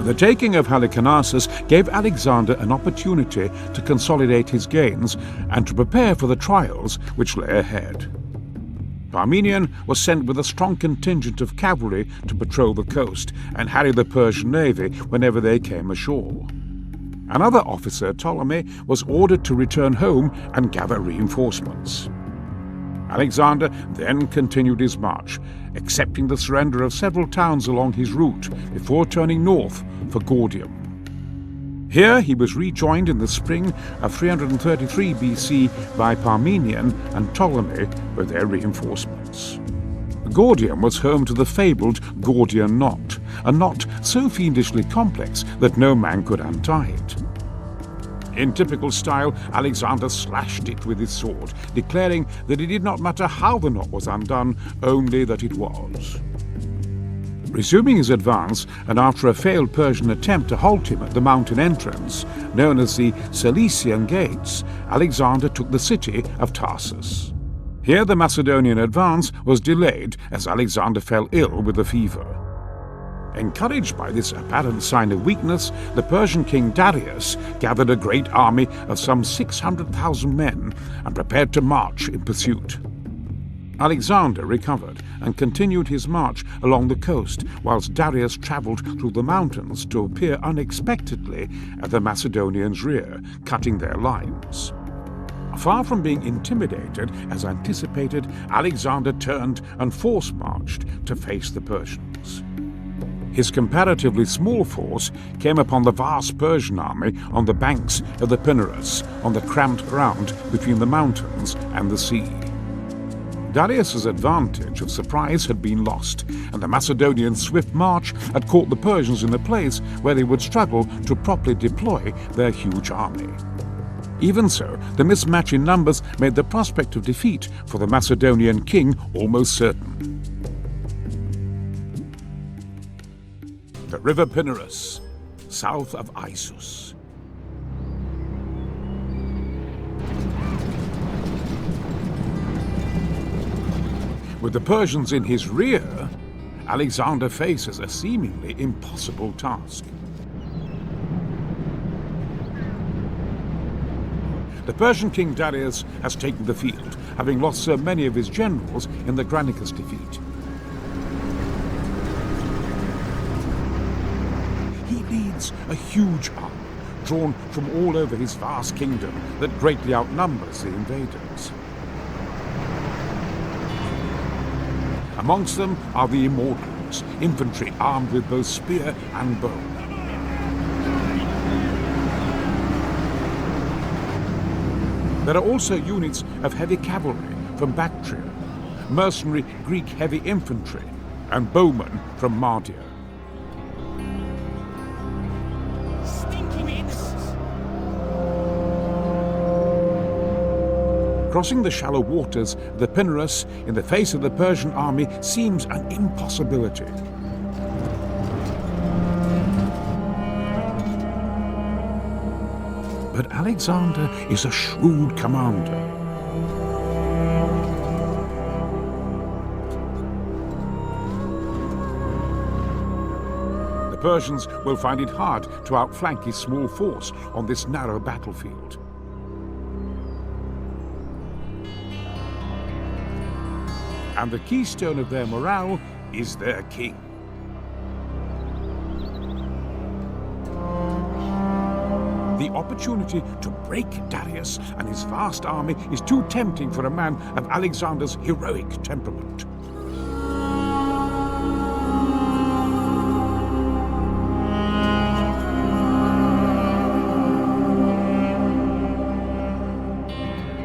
The taking of Halicarnassus gave Alexander an opportunity to consolidate his gains and to prepare for the trials which lay ahead. Parmenion was sent with a strong contingent of cavalry to patrol the coast and harry the Persian navy whenever they came ashore. Another officer, Ptolemy, was ordered to return home and gather reinforcements. Alexander then continued his march, accepting the surrender of several towns along his route before turning north for Gordium. Here he was rejoined in the spring of 333 BC by Parmenion and Ptolemy with their reinforcements. Gordium was home to the fabled Gordian knot, a knot so fiendishly complex that no man could untie it. In typical style, Alexander slashed it with his sword, declaring that it did not matter how the knot was undone, only that it was. Resuming his advance, and after a failed Persian attempt to halt him at the mountain entrance, known as the Cilician Gates, Alexander took the city of Tarsus. Here the Macedonian advance was delayed as Alexander fell ill with a fever. Encouraged by this apparent sign of weakness, the Persian king Darius gathered a great army of some 600,000 men and prepared to march in pursuit. Alexander recovered and continued his march along the coast, whilst Darius travelled through the mountains to appear unexpectedly at the Macedonians' rear, cutting their lines. Far from being intimidated, as anticipated, Alexander turned and force-marched to face the Persians. His comparatively small force came upon the vast Persian army on the banks of the Pinarus, on the cramped ground between the mountains and the sea. Darius's advantage of surprise had been lost, and the Macedonians' swift march had caught the Persians in a place where they would struggle to properly deploy their huge army. Even so, the mismatch in numbers made the prospect of defeat for the Macedonian king almost certain. The river Pinarus, south of Issus. With the Persians in his rear, Alexander faces a seemingly impossible task. The Persian king Darius has taken the field, having lost so many of his generals in the Granicus defeat. He leads a huge army, drawn from all over his vast kingdom that greatly outnumbers the invaders. Amongst them are the Immortals, infantry armed with both spear and bow. There are also units of heavy cavalry from Bactria, mercenary Greek heavy infantry, and bowmen from Mardia. Crossing the shallow waters of the Pinarus in the face of the Persian army seems an impossibility. But Alexander is a shrewd commander. The Persians will find it hard to outflank his small force on this narrow battlefield. And the keystone of their morale is their king. The opportunity to break Darius and his vast army is too tempting for a man of Alexander's heroic temperament.